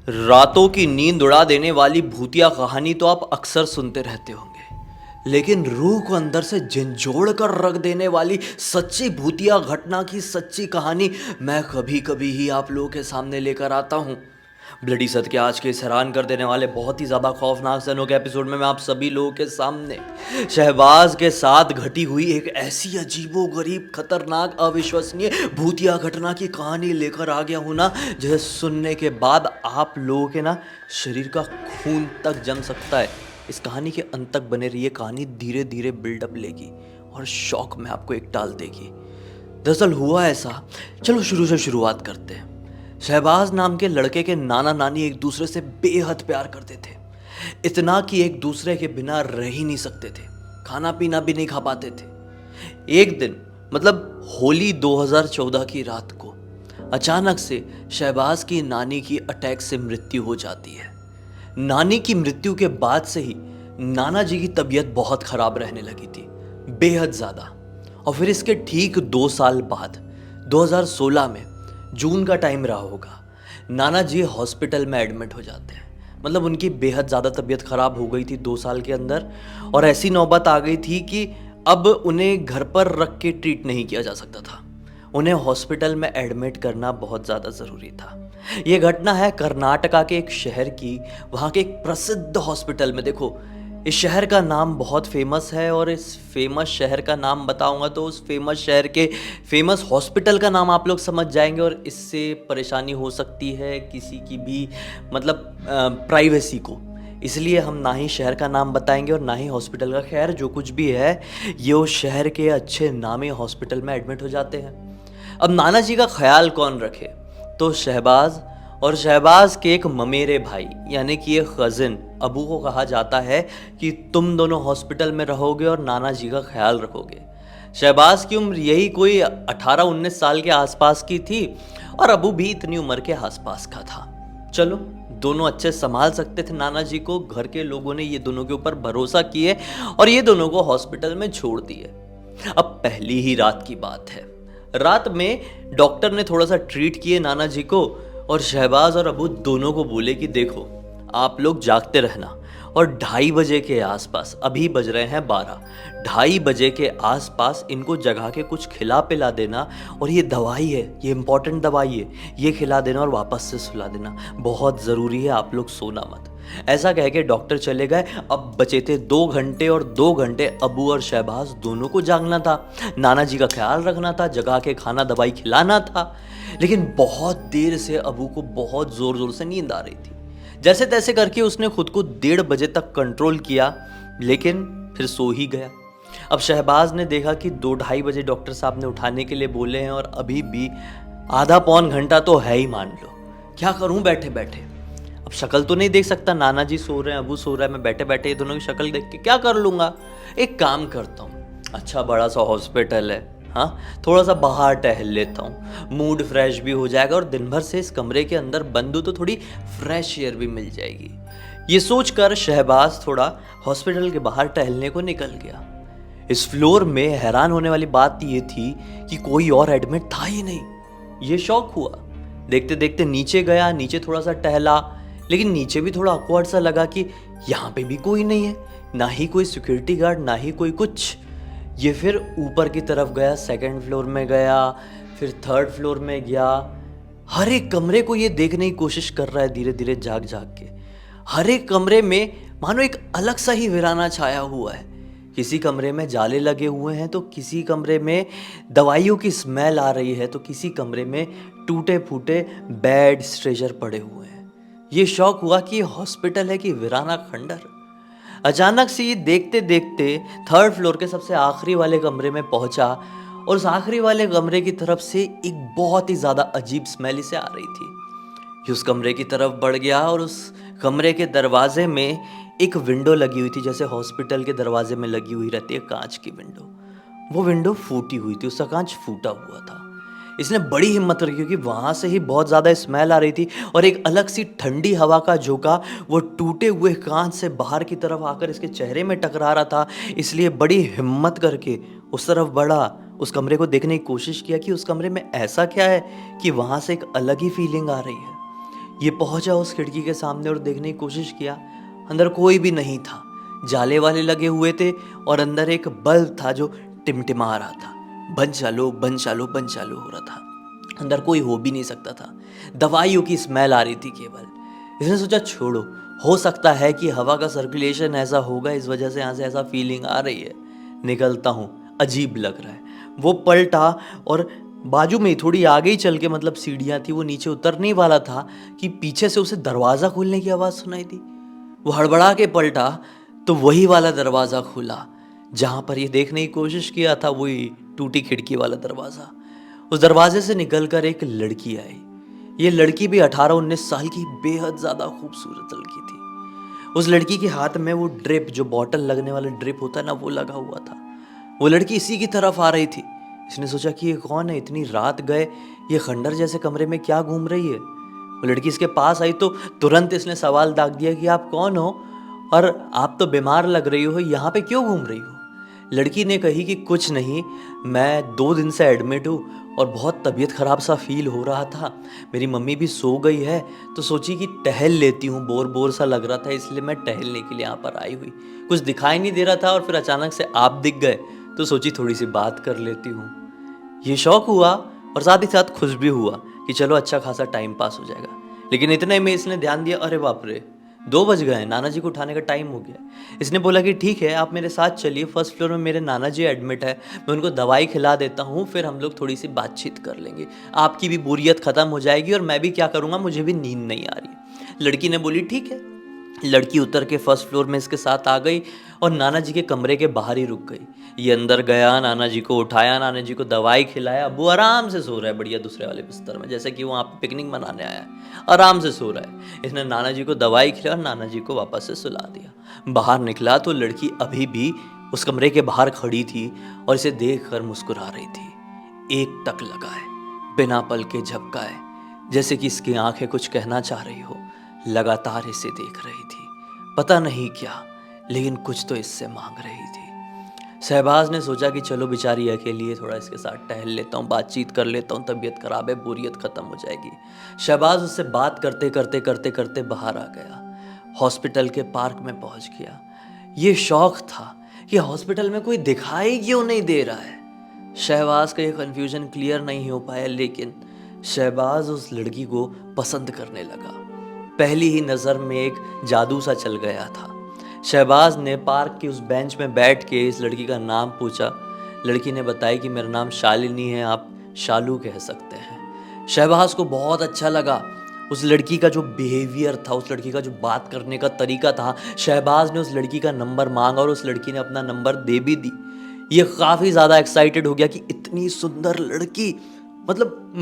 रातों की नींद उड़ा देने वाली भूतिया कहानी तो आप अक्सर सुनते रहते होंगे, लेकिन रूह को अंदर से झंझोड़ कर रख देने वाली सच्ची भूतिया घटना की सच्ची कहानी मैं कभी कभी ही आप लोगों के सामने लेकर आता हूँ। ब्लडी सत के आज के इस हैरान कर देने वाले बहुत ही ज़्यादा खौफनाक सनों के एपिसोड में मैं आप सभी लोगों के सामने शहबाज के साथ घटी हुई एक ऐसी अजीबो गरीब खतरनाक अविश्वसनीय भूतिया घटना की कहानी लेकर आ गया हूँ ना, जिसे सुनने के बाद आप लोगों के ना शरीर का खून तक जम सकता है। इस कहानी के अंत तक बने रहिए, कहानी धीरे धीरे बिल्डअप लेगी और शौक में आपको एक टाल देगी। दरअसल हुआ ऐसा, चलो शुरू से शुरुआत करते हैं। शहबाज नाम के लड़के के नाना नानी एक दूसरे से बेहद प्यार करते थे, इतना कि एक दूसरे के बिना रह ही नहीं सकते थे, खाना पीना भी नहीं खा पाते थे। एक दिन मतलब होली 2014 की रात को अचानक से शहबाज की नानी की अटैक से मृत्यु हो जाती है। नानी की मृत्यु के बाद से ही नाना जी की तबीयत बहुत खराब रहने लगी थी, बेहद ज़्यादा। और फिर इसके ठीक 2 साल बाद 2016 में जून का टाइम रहा होगा, नाना जी हॉस्पिटल में एडमिट हो जाते हैं। मतलब उनकी बेहद ज़्यादा तबीयत ख़राब हो गई थी 2 साल के अंदर, और ऐसी नौबत आ गई थी कि अब उन्हें घर पर रख के ट्रीट नहीं किया जा सकता था, उन्हें हॉस्पिटल में एडमिट करना बहुत ज़्यादा ज़रूरी था। ये घटना है कर्नाटका के एक शहर की, वहाँ के एक प्रसिद्ध हॉस्पिटल में। देखो, इस शहर का नाम बहुत फेमस है और इस फेमस शहर का नाम बताऊंगा तो उस फेमस शहर के फेमस हॉस्पिटल का नाम आप लोग समझ जाएंगे, और इससे परेशानी हो सकती है किसी की भी मतलब प्राइवेसी को। इसलिए हम ना ही शहर का नाम बताएंगे और ना ही हॉस्पिटल का। खैर, जो कुछ भी है, ये उस शहर के अच्छे नामी हॉस्पिटल में एडमिट हो जाते हैं। अब नाना जी का ख्याल कौन रखे? तो शहबाज और शहबाज के एक ममेरे भाई यानी कि एक कज़िन अबू को कहा जाता है कि तुम दोनों हॉस्पिटल में रहोगे और नाना जी का ख्याल रखोगे। शहबाज की उम्र यही कोई 18-19 साल के आसपास की थी और अबू भी इतनी उम्र के आसपास का था। चलो, दोनों अच्छे संभाल सकते थे नाना जी को। घर के लोगों ने ये दोनों के ऊपर भरोसा किए और ये दोनों को हॉस्पिटल में छोड़ दिए। अब पहली ही रात की बात है। रात में डॉक्टर ने थोड़ा सा ट्रीट किए नाना जी को, और शहबाज और अबू दोनों को बोले कि देखो, आप लोग जागते रहना और 2:30 के आसपास, अभी बज रहे हैं 12, 2:30 के आसपास इनको जगा के कुछ खिला पिला देना, और ये दवाई है, ये इंपॉर्टेंट दवाई है, ये खिला देना और वापस से सुला देना। बहुत ज़रूरी है, आप लोग सोना मत। ऐसा कह के डॉक्टर चले गए। अब बचे थे 2 घंटे, और 2 घंटे अबू और शहबाज दोनों को जागना था, नाना जी का ख्याल रखना था, जगा के खाना दवाई खिलाना था। लेकिन बहुत देर से अबू को बहुत ज़ोर ज़ोर से नींद आ रही थी। जैसे तैसे करके उसने खुद को 1:30 बजे तक कंट्रोल किया, लेकिन फिर सो ही गया। अब शहबाज ने देखा कि 2-2:30 बजे डॉक्टर साहब ने उठाने के लिए बोले हैं और अभी भी आधा पौन घंटा तो है ही, मान लो। क्या करूं बैठे बैठे? अब शक्ल तो नहीं देख सकता, नाना जी सो रहे हैं, अबू सो रहा है, मैं बैठे बैठे ये दोनों की शक्ल देख के क्या कर लूँगा? एक काम करता हूँ, अच्छा बड़ा सा हॉस्पिटल है, हाँ, थोड़ा सा बाहर टहल लेता हूँ, मूड फ्रेश भी हो जाएगा, और दिन भर से इस कमरे के अंदर बंद हूँ तो थोड़ी फ्रेश एयर भी मिल जाएगी। ये सोचकर शहबाज थोड़ा हॉस्पिटल के बाहर टहलने को निकल गया। इस फ्लोर में हैरान होने वाली बात ये थी कि कोई और एडमिट था ही नहीं। ये शौक हुआ। देखते देखते नीचे गया, नीचे थोड़ा सा टहला, लेकिन नीचे भी थोड़ा ऑकवर्ड सा लगा कि यहाँ पे भी कोई नहीं है, ना ही कोई सिक्योरिटी गार्ड, ना ही कोई कुछ। ये फिर ऊपर की तरफ गया, 2nd फ्लोर में गया, फिर 3rd फ्लोर में गया। हर एक कमरे को ये देखने की कोशिश कर रहा है धीरे धीरे जाग जाग के। हर एक कमरे में मानो एक अलग सा ही वीराना छाया हुआ है। किसी कमरे में जाले लगे हुए हैं, तो किसी कमरे में दवाइयों की स्मेल आ रही है, तो किसी कमरे में टूटे फूटे बेड स्ट्रेचर पड़े हुए हैं। ये शौक हुआ कि ये हॉस्पिटल है कि वीराना खंडर। अचानक से ये देखते देखते 3rd फ्लोर के सबसे आखिरी वाले कमरे में पहुंचा, और उस आखिरी वाले कमरे की तरफ से एक बहुत ही ज़्यादा अजीब स्मेल इसे आ रही थी। ये उस कमरे की तरफ बढ़ गया, और उस कमरे के दरवाजे में एक विंडो लगी हुई थी, जैसे हॉस्पिटल के दरवाजे में लगी हुई रहती है कांच की विंडो। वो विंडो फूटी हुई थी, उसका कांच फूटा हुआ था। इसने बड़ी हिम्मत रखी क्योंकि वहाँ से ही बहुत ज़्यादा स्मेल आ रही थी, और एक अलग सी ठंडी हवा का झोंका वो टूटे हुए कांच से बाहर की तरफ आकर इसके चेहरे में टकरा रहा था। इसलिए बड़ी हिम्मत करके उस तरफ बढ़ा, उस कमरे को देखने की कोशिश किया कि उस कमरे में ऐसा क्या है कि वहाँ से एक अलग ही फीलिंग आ रही है। ये पहुंचा उस खिड़की के सामने और देखने की कोशिश किया। अंदर कोई भी नहीं था। जाले वाले लगे हुए थे और अंदर एक बल्ब था जो टिमटिमा रहा था। बंद चालू बंद चालू बंद चालू हो रहा था। अंदर कोई हो भी नहीं सकता था। दवाइयों की स्मेल आ रही थी केवल। इसने सोचा छोड़ो, हो सकता है कि हवा का सर्कुलेशन ऐसा होगा, इस वजह से यहाँ से ऐसा फीलिंग आ रही है। निकलता हूँ, अजीब लग रहा है। वो पलटा और बाजू में ही थोड़ी आगे ही चल के, मतलब सीढ़ियाँ थी, वो नीचे उतरने ही वाला था कि पीछे से उसे दरवाज़ा खोलने की आवाज़ सुनाई दी। वो हड़बड़ा के पलटा तो वही वाला दरवाज़ा खुला जहाँ पर ये देखने की कोशिश किया था, वही टूटी खिड़की वाला दरवाज़ा। उस दरवाजे से निकलकर एक लड़की आई। ये लड़की भी 18-19 साल की बेहद ज़्यादा खूबसूरत लड़की थी। उस लड़की के हाथ में वो ड्रिप, जो बॉटल लगने वाला ड्रिप होता है ना, वो लगा हुआ था। वो लड़की इसी की तरफ आ रही थी। इसने सोचा कि ये कौन है, इतनी रात गए ये खंडर जैसे कमरे में क्या घूम रही है। वो लड़की इसके पास आई तो तुरंत इसने सवाल दाग दिया कि आप कौन हो और आप तो बीमार लग रही हो, यहाँ पे क्यों घूम रही हो। लड़की ने कही कि कुछ नहीं, मैं 2 दिन से एडमिट हूँ और बहुत तबीयत ख़राब सा फील हो रहा था। मेरी मम्मी भी सो गई है तो सोची कि टहल लेती हूँ, बोर बोर सा लग रहा था, इसलिए मैं टहलने के लिए यहाँ पर आई हुई। कुछ दिखाई नहीं दे रहा था और फिर अचानक से आप दिख गए तो सोची थोड़ी सी बात कर लेती हूँ। ये शौक हुआ और साथ ही साथ खुश भी हुआ कि चलो अच्छा खासा टाइम पास हो जाएगा। लेकिन इतने में इसने ध्यान दिया, अरे बाप रे, 2 बज गए हैं, नाना जी को उठाने का टाइम हो गया। इसने बोला कि ठीक है, आप मेरे साथ चलिए, फर्स्ट फ्लोर में मेरे नाना जी एडमिट है, मैं उनको दवाई खिला देता हूँ, फिर हम लोग थोड़ी सी बातचीत कर लेंगे, आपकी भी बोरियत ख़त्म हो जाएगी और मैं भी क्या करूँगा, मुझे भी नींद नहीं आ रही। लड़की ने बोली ठीक है। लड़की उतर के फर्स्ट फ्लोर में इसके साथ आ गई और नाना जी के कमरे के बाहर ही रुक गई। ये अंदर गया, नाना जी को उठाया, नाना जी को दवाई खिलाया। वो आराम से सो रहा है बढ़िया दूसरे वाले बिस्तर में, जैसे कि वो वहाँ पे पिकनिक मनाने आया है, आराम से सो रहा है। इसने नाना जी को दवाई खिलाया और नाना जी को वापस से सुला दिया। बाहर निकला तो लड़की अभी भी उस कमरे के बाहर खड़ी थी और इसे देख कर मुस्कुरा रही थी। एक टक लगाए, बिना पल के झपकाए, जैसे कि इसकी आंखें कुछ कहना चाह रही हो। लगातार इसे देख रही थी, पता नहीं क्या, लेकिन कुछ तो इससे मांग रही थी। शहबाज ने सोचा कि चलो बेचारी अकेली है, थोड़ा इसके साथ टहल लेता हूँ, बातचीत कर लेता हूँ, तबीयत खराब है, बोरियत ख़त्म हो जाएगी। शहबाज उससे बात करते करते करते करते बाहर आ गया, हॉस्पिटल के पार्क में पहुँच गया। ये शौक था कि हॉस्पिटल में कोई दिखाई क्यों नहीं दे रहा है। शहबाज का ये कन्फ्यूज़न क्लियर नहीं हो पाया, लेकिन शहबाज उस लड़की को पसंद करने लगा। पहली ही नज़र में एक जादू सा चल गया था। शहबाज ने पार्क की उस बेंच में बैठ के इस लड़की का नाम पूछा। लड़की ने बताया कि मेरा नाम शालिनी है, आप शालू कह सकते हैं। शहबाज को बहुत अच्छा लगा उस लड़की का जो बिहेवियर था, उस लड़की का जो बात करने का तरीका था। शहबाज ने उस लड़की का नंबर मांगा और उस लड़की ने अपना नंबर दे भी दी। ये काफ़ी ज़्यादा एक्साइटेड हो गया कि इतनी सुंदर लड़की, मतलब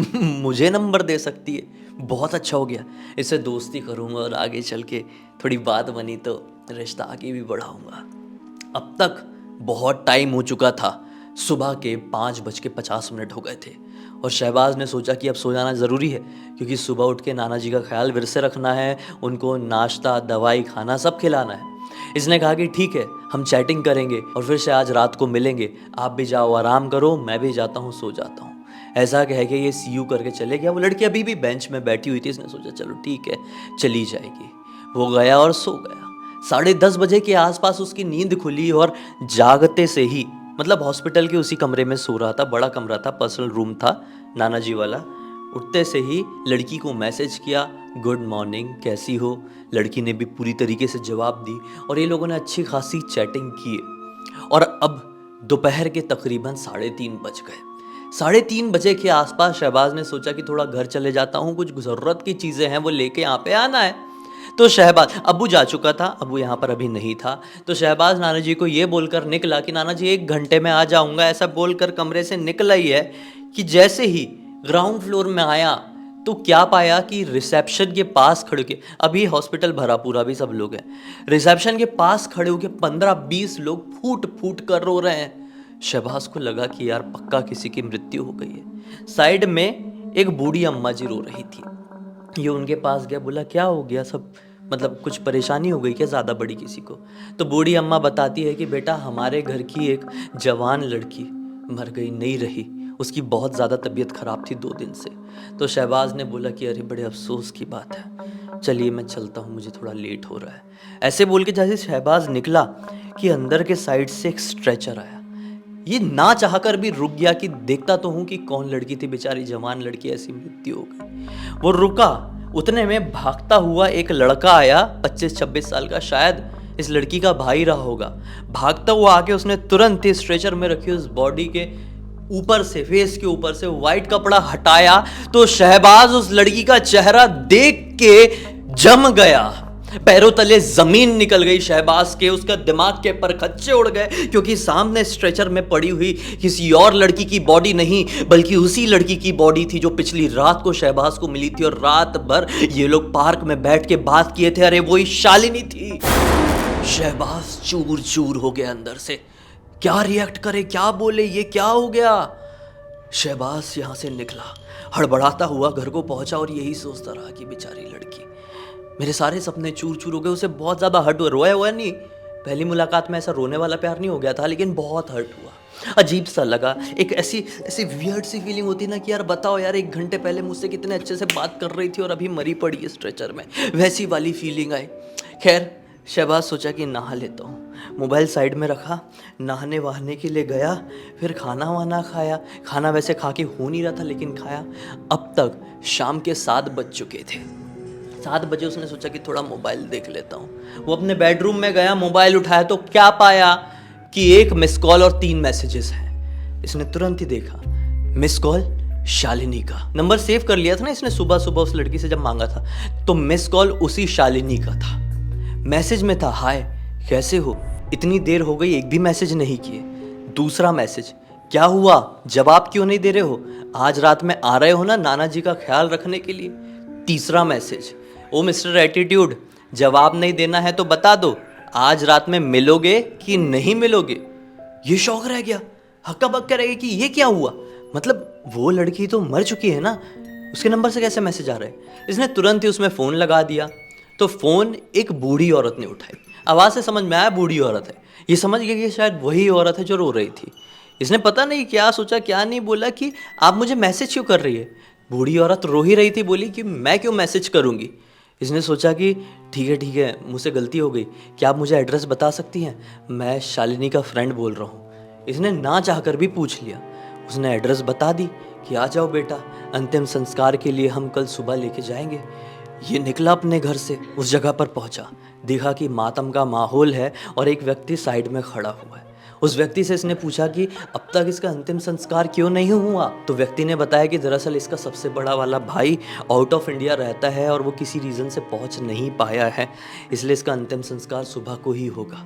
मुझे नंबर दे सकती है, बहुत अच्छा हो गया, इससे दोस्ती करूँगा और आगे चल के थोड़ी बात बनी तो रिश्ता आगे भी बढ़ाऊँगा। अब तक बहुत टाइम हो चुका था, सुबह के 5:50 हो गए थे और शहबाज ने सोचा कि अब सो जाना ज़रूरी है, क्योंकि सुबह उठ के नाना जी का ख्याल फिर से रखना है, उनको नाश्ता दवाई खाना सब खिलाना है। इसने कहा कि ठीक है, हम चैटिंग करेंगे और फिर से आज रात को मिलेंगे, आप भी जाओ आराम करो, मैं भी जाता हूँ, सो जाता हूँ। ऐसा कह के ये सी यू करके चले गया। वो लड़की अभी भी बेंच में बैठी हुई थी। इसने सोचा चलो ठीक है, चली जाएगी। वो गया और सो गया। 10:30 बजे के आसपास उसकी नींद खुली और जागते से ही, मतलब हॉस्पिटल के उसी कमरे में सो रहा था, बड़ा कमरा था, पर्सनल रूम था नाना जी वाला। उठते से ही लड़की को मैसेज किया, गुड मॉर्निंग, कैसी हो। लड़की ने भी पूरी तरीके से जवाब दी और ये लोगों ने अच्छी खासी चैटिंग की। और अब दोपहर के तकरीबन 3:30 बज गए। 3:30 बजे के आसपास शहबाज ने सोचा कि थोड़ा घर चले जाता हूँ, कुछ ज़रूरत की चीज़ें हैं वो लेके यहाँ पे आना है। तो शहबाज, अब्बू जा चुका था, अब्बू यहाँ पर अभी नहीं था, तो शहबाज नाना जी को ये बोलकर निकला कि नाना जी 1 घंटे में आ जाऊँगा। ऐसा बोलकर कमरे से निकला ही है कि जैसे ही ग्राउंड फ्लोर में आया तो क्या पाया कि रिसेप्शन के पास खड़े के, अभी हॉस्पिटल भरा पूरा भी सब लोग हैं, रिसेप्शन के पास खड़े होकर 15-20 लोग फूट फूट कर रो रहे हैं। शहबाज को लगा कि यार पक्का किसी की मृत्यु हो गई है। साइड में एक बूढ़ी अम्मा जी रो रही थी। ये उनके पास गया, बोला क्या हो गया, सब मतलब कुछ परेशानी हो गई क्या ज़्यादा बड़ी किसी को। तो बूढ़ी अम्मा बताती है कि बेटा हमारे घर की एक जवान लड़की मर गई, नहीं रही, उसकी बहुत ज़्यादा तबीयत ख़राब थी 2 दिन से। तो शहबाज ने बोला कि अरे बड़े अफसोस की बात है। चलिए मैं चलता हूँ, मुझे थोड़ा लेट हो रहा है। ऐसे बोल के जैसे शहबाज निकला कि अंदर के साइड से एक स्ट्रेचर आया। ये ना चाहकर भी रुक गया कि देखता तो हूँ कि कौन लड़की थी, बेचारी जवान लड़की, ऐसी मृत्यु हो गई। वो रुका, उतने में भागता हुआ एक लड़का आया, 25-26 साल का, शायद इस लड़की का भाई रहा होगा। भागता हुआ आके उसने तुरंत ही स्ट्रेचर में रखी उस बॉडी के ऊपर से, फेस के ऊपर से व्हाइट कपड़ा हटाया तो शहबाज उस लड़की का चेहरा देख के जम गया। पैरों तले जमीन निकल गई शहबाज के, उसका दिमाग के परखच्चे उड़ गए, क्योंकि सामने स्ट्रेचर में पड़ी हुई किसी और लड़की की बॉडी नहीं बल्कि उसी लड़की की बॉडी थी जो पिछली रात को शहबाज को मिली थी। और रात भर ये लोग पार्क में बैठ के बात किए थे। अरे वही शालिनी थी। शहबाज चूर चूर हो गया अंदर से, क्या रिएक्ट करे, क्या बोले, ये क्या हो गया। शहबाज यहां से निकला, हड़बड़ाता हुआ घर को पहुंचा और यही सोचता रहा कि बेचारी लड़की, मेरे सारे सपने चूर चूर हो गए। उसे बहुत ज्यादा हर्ट हुआ, रोया हुआ नहीं, पहली मुलाकात में ऐसा रोने वाला प्यार नहीं हो गया था, लेकिन बहुत हर्ट हुआ, अजीब सा लगा। एक ऐसी ऐसी वियर्ड सी फीलिंग होती ना कि यार बताओ यार, 1 घंटे पहले मुझसे कितने अच्छे से बात कर रही थी और अभी मरी पड़ी है स्ट्रेचर में, वैसी वाली फीलिंग आई। खैर शहबाज सोचा कि नहा लेता हूँ, मोबाइल साइड में रखा, नहाने वहाने के लिए गया, फिर खाना वाना खाया। खाना वैसे खा के हो नहीं रहा था लेकिन खाया। अब तक शाम के 7 बज चुके थे। 7 बजे उसने सोचा कि थोड़ा मोबाइल देख लेता हूँ। वो अपने बेडरूम में गया, मोबाइल उठाया तो क्या पाया कि 1 मिस कॉल और 3 मैसेजेस हैं। इसने तुरंत ही देखा, मिस कॉल शालिनी का। नंबर सेव कर लिया था ना इसने सुबह सुबह उस लड़की से जब मांगा था, तो मिस कॉल उसी शालिनी का था। मैसेज में था, हाय कैसे हो, इतनी देर हो गई एक भी मैसेज नहीं किए। दूसरा मैसेज, क्या हुआ, जवाब क्यों नहीं दे रहे हो, आज रात में आ रहे हो ना नाना जी का ख्याल रखने के लिए। तीसरा मैसेज, ओ मिस्टर एटीट्यूड, जवाब नहीं देना है तो बता दो, आज रात में मिलोगे कि नहीं मिलोगे। ये शौक रह गया, हक्का बक्का रह गया कि ये क्या हुआ, मतलब वो लड़की तो मर चुकी है ना, उसके नंबर से कैसे मैसेज आ रहे हैं। इसने तुरंत ही उसमें फ़ोन लगा दिया तो फ़ोन एक बूढ़ी औरत ने उठाई। आवाज़ से समझ में आया बूढ़ी औरत है। ये समझ गया कि शायद वही औरत है जो रो रही थी। इसने पता नहीं क्या सोचा क्या नहीं बोला कि आप मुझे मैसेज क्यों कर रही है। बूढ़ी औरत रो ही रही थी, बोली कि मैं क्यों मैसेज करूँगी। इसने सोचा कि ठीक है, मुझसे गलती हो गई, क्या आप मुझे एड्रेस बता सकती हैं, मैं शालिनी का फ्रेंड बोल रहा हूँ। इसने ना चाहकर भी पूछ लिया। उसने एड्रेस बता दी कि आ जाओ बेटा, अंतिम संस्कार के लिए हम कल सुबह लेके जाएंगे। ये निकला अपने घर से, उस जगह पर पहुंचा, देखा कि मातम का माहौल है और एक व्यक्ति साइड में खड़ा हुआ है। उस व्यक्ति से इसने पूछा कि अब तक इसका अंतिम संस्कार क्यों नहीं हुआ। तो व्यक्ति ने बताया कि दरअसल इसका सबसे बड़ा वाला भाई आउट ऑफ इंडिया रहता है और वो किसी रीज़न से पहुंच नहीं पाया है, इसलिए इसका अंतिम संस्कार सुबह को ही होगा।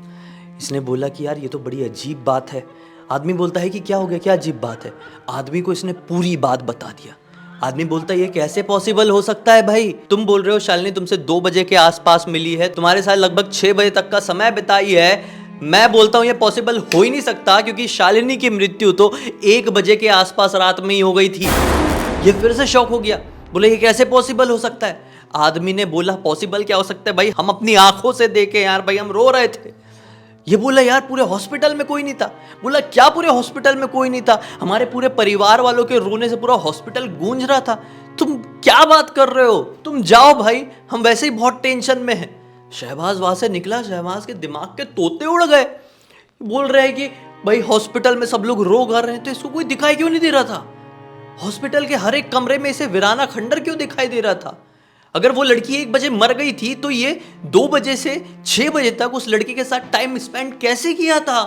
इसने बोला कि यार ये तो बड़ी अजीब बात है। आदमी बोलता है कि क्या हो गया, क्या अजीब बात है। आदमी को इसने पूरी बात बता दिया। आदमी बोलता है ये कैसे पॉसिबल हो सकता है भाई, तुम बोल रहे हो शालिनी तुमसे 2 बजे के आसपास मिली है, तुम्हारे साथ लगभग 6 बजे तक का समय बिताई है। मैं बोलता हूँ ये पॉसिबल हो ही नहीं सकता, क्योंकि शालिनी की मृत्यु तो 1 बजे के आसपास रात में ही हो गई थी। ये फिर से शॉक हो गया, बोले ये कैसे पॉसिबल हो सकता है। आदमी ने बोला पॉसिबल क्या हो सकता है भाई, हम अपनी आंखों से देखे यार भाई, हम रो रहे थे। ये बोला यार पूरे हॉस्पिटल में कोई नहीं था। बोला क्या पूरे हॉस्पिटल में कोई नहीं था, हमारे पूरे परिवार वालों के रोने से पूरा हॉस्पिटल गूंज रहा था। तुम क्या बात कर रहे हो, तुम जाओ भाई, हम वैसे ही बहुत टेंशन में हैं। शहबाज वहां से निकला, शहबाज के दिमाग के तोते उड़ गए। बोल रहे हैं कि भाई हॉस्पिटल में सब लोग रो गा रहे हैं तो इसको कोई दिखाई क्यों नहीं दे रहा था। हॉस्पिटल के हर एक कमरे में इसे वीराना खंडर क्यों दिखाई दे रहा था। अगर वो लड़की 1 बजे मर गई थी तो ये 2 बजे से 6 बजे तक उस लड़की के साथ टाइम स्पेंड कैसे किया था।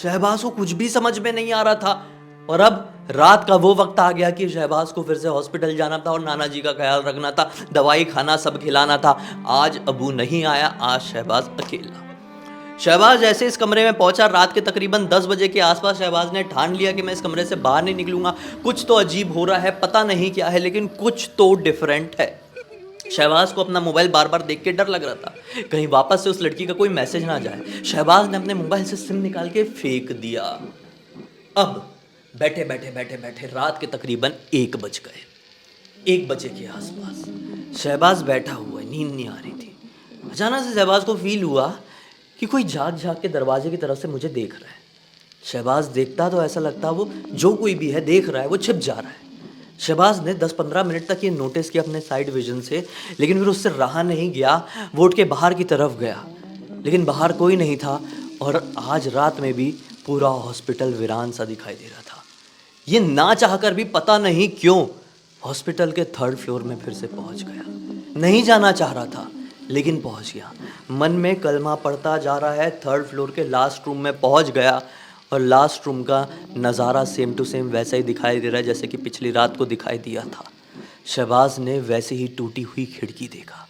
शहबाज को कुछ भी समझ में नहीं आ रहा था। और अब रात का वो वक्त आ गया कि शहबाज को फिर से हॉस्पिटल जाना था और नाना जी का ख्याल रखना था, दवाई खाना, सब खिलाना था। आज अबू नहीं आया, आज शहबाज अकेला। शहबाज जैसे इस कमरे में पहुंचा, रात के तकरीबन 10 बजे के आसपास शहबाज ने ठान लिया कि मैं इस कमरे से बाहर नहीं निकलूंगा। कुछ तो अजीब हो रहा है, पता नहीं क्या है, लेकिन कुछ तो डिफरेंट है। शहबाज को अपना मोबाइल बार बार देख के डर लग रहा था, कहीं वापस से उस लड़की का कोई मैसेज ना जाए। शहबाज ने अपने मोबाइल से सिम निकाल के फेंक दिया। अब बैठे बैठे बैठे बैठे रात के तकरीबन 1 बज गए। 1 बजे के आसपास शहबाज बैठा हुआ, नींद नहीं आ रही थी। अचानक से शहबाज को फील हुआ कि कोई झाँक झाँक के दरवाजे की तरफ से मुझे देख रहा है। शहबाज देखता तो ऐसा लगता वो जो कोई भी है देख रहा है, वो छिप जा रहा है। शहबाज ने 10-15 मिनट तक ये नोटिस किया अपने साइड विजन से, लेकिन फिर उससे रहा नहीं गया। वो उठ के बाहर की तरफ गया, लेकिन बाहर कोई नहीं था और आज रात में भी पूरा हॉस्पिटल वीरान सा दिखाई दे रहा था। ये ना चाहकर भी पता नहीं क्यों हॉस्पिटल के 3rd फ्लोर में फिर से पहुंच गया। नहीं जाना चाह रहा था, लेकिन पहुंच गया। मन में कलमा पढ़ता जा रहा है, 3rd फ्लोर के लास्ट रूम में पहुंच गया और लास्ट रूम का नज़ारा सेम टू सेम वैसा ही दिखाई दे रहा है जैसे कि पिछली रात को दिखाई दिया था। शहबाज ने वैसे ही टूटी हुई खिड़की देखा,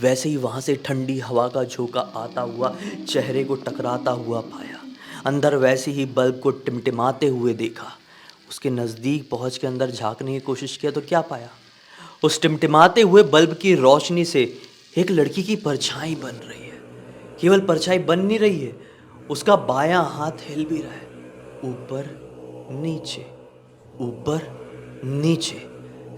वैसे ही वहाँ से ठंडी हवा का झोंका आता हुआ चेहरे को टकराता हुआ पाया। अंदर वैसे ही बल्ब को टिमटिमाते हुए देखा। उसके नज़दीक पहुँच के अंदर झांकने की कोशिश किया तो क्या पाया? उस टिमटिमाते हुए बल्ब की रोशनी से एक लड़की की परछाई बन रही है। केवल परछाई बन नहीं रही है, उसका बायां हाथ हिल भी रहा है, ऊपर नीचे, ऊपर नीचे।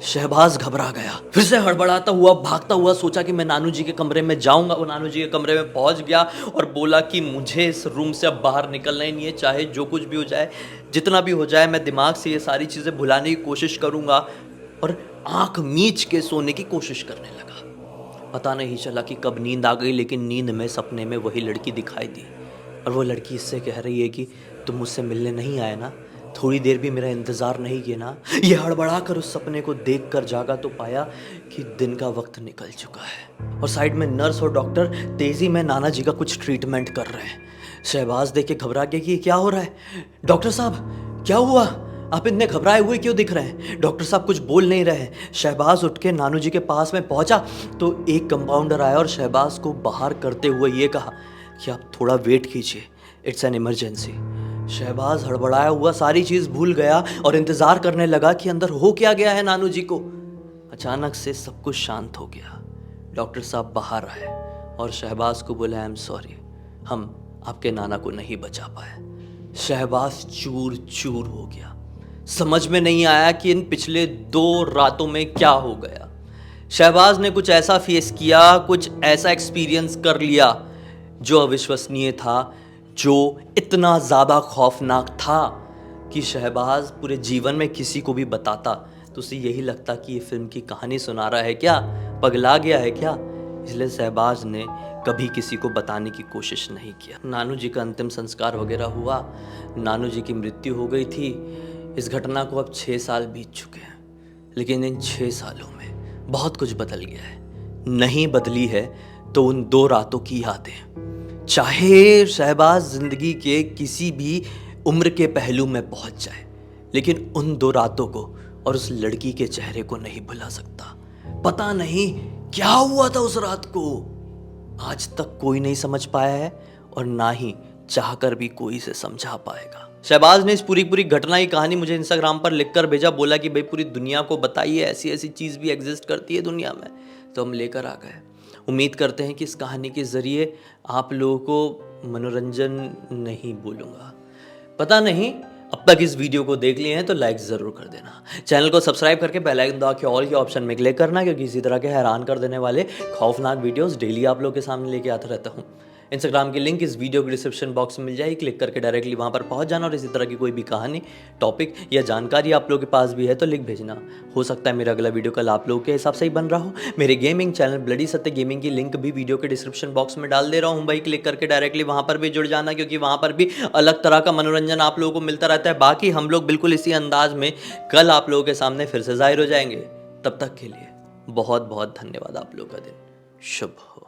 शहबाज घबरा गया, फिर से हड़बड़ाता हुआ भागता हुआ सोचा कि मैं नानू जी के कमरे में जाऊंगा। वो नानू जी के कमरे में पहुंच गया और बोला कि मुझे इस रूम से अब बाहर निकलना ही नहीं है, चाहे जो कुछ भी हो जाए, जितना भी हो जाए, मैं दिमाग से ये सारी चीज़ें भुलाने की कोशिश करूंगा। और आंख मीच के सोने की कोशिश करने लगा। पता नहीं चला कि कब नींद आ गई, लेकिन नींद में सपने में वही लड़की दिखाई दी और वो लड़की इससे कह रही है कि तुम मुझसे मिलने नहीं आए ना, थोड़ी देर भी मेरा इंतज़ार नहीं किया ना। ये हड़बड़ा कर उस सपने को देख कर जागा तो पाया कि दिन का वक्त निकल चुका है और साइड में नर्स और डॉक्टर तेज़ी में नाना जी का कुछ ट्रीटमेंट कर रहे हैं। शहबाज देख के घबरा गया कि ये क्या हो रहा है। डॉक्टर साहब क्या हुआ, आप इतने घबराए हुए क्यों दिख रहे हैं? डॉक्टर साहब कुछ बोल नहीं रहे हैं। शहबाज उठ के नानू जी के पास में पहुंचा तो एक कंपाउंडर आया और शहबाज को बाहर करते हुए ये कहा कि आप थोड़ा वेट कीजिए, इट्स एन इमरजेंसी। शहबाज हड़बड़ाया हुआ सारी चीज़ भूल गया और इंतज़ार करने लगा कि अंदर हो क्या गया है नानू जी को। अचानक से सब कुछ शांत हो गया। डॉक्टर साहब बाहर आए और शहबाज को बोला, आई एम सॉरी, हम आपके नाना को नहीं बचा पाए। शहबाज चूर चूर हो गया। समझ में नहीं आया कि इन पिछले 2 रातों में क्या हो गया। शहबाज ने कुछ ऐसा फेस किया, कुछ ऐसा एक्सपीरियंस कर लिया जो अविश्वसनीय था, जो इतना ज़्यादा खौफनाक था कि शहबाज पूरे जीवन में किसी को भी बताता तो उसे यही लगता कि ये फिल्म की कहानी सुना रहा है क्या, पगला गया है क्या। इसलिए शहबाज ने कभी किसी को बताने की कोशिश नहीं किया। नानू जी का अंतिम संस्कार वगैरह हुआ, नानू जी की मृत्यु हो गई थी। इस घटना को अब 6 साल बीत चुके हैं, लेकिन इन 6 सालों में बहुत कुछ बदल गया है। नहीं बदली है तो उन 2 रातों की यादें। चाहे शहबाज जिंदगी के किसी भी उम्र के पहलू में पहुंच जाए, लेकिन उन 2 रातों को और उस लड़की के चेहरे को नहीं भुला सकता। पता नहीं क्या हुआ था उस रात को, आज तक कोई नहीं समझ पाया है और ना ही चाहकर भी कोई से समझा पाएगा। शहबाज ने इस पूरी घटना की कहानी मुझे इंस्टाग्राम पर लिखकर भेजा, बोला कि भाई पूरी दुनिया को बताइए, ऐसी ऐसी चीज़ भी एग्जिस्ट करती है दुनिया में। तो हम लेकर आ गए। उम्मीद करते हैं कि इस कहानी के ज़रिए आप लोगों को मनोरंजन नहीं बोलूँगा, पता नहीं अब तक इस वीडियो को देख लिए हैं तो लाइक ज़रूर कर देना। चैनल को सब्सक्राइब करके बेल आइकन दबा के ऑल के ऑप्शन में क्लिक करना, क्योंकि इसी तरह के हैरान कर देने वाले खौफनाक वीडियोस डेली आप लोगों के सामने लेके आता रहता हूँ। इंस्टाग्राम की लिंक इस वीडियो के डिस्क्रिप्शन बॉक्स में मिल जाएगी, क्लिक करके डायरेक्टली वहाँ पर पहुँच जाना और इसी तरह की कोई भी कहानी, टॉपिक या जानकारी आप लोगों के पास भी है तो लिख भेजना। हो सकता है मेरा अगला वीडियो कल आप लोगों के हिसाब से ही बन रहा हो। मेरे गेमिंग चैनल ब्लडी सत्य गेमिंग की लिंक भी वीडियो के डिस्क्रिप्शन बॉक्स में डाल दे रहा हूँ भाई, क्लिक करके डायरेक्टली वहाँ पर भी जुड़ जाना, क्योंकि वहाँ पर भी अलग तरह का मनोरंजन आप लोगों को मिलता रहता है। बाकी हम लोग बिल्कुल इसी अंदाज में कल आप लोगों के सामने फिर से ज़ाहिर हो जाएंगे। तब तक के लिए बहुत बहुत धन्यवाद। आप लोगों का दिन शुभ हो।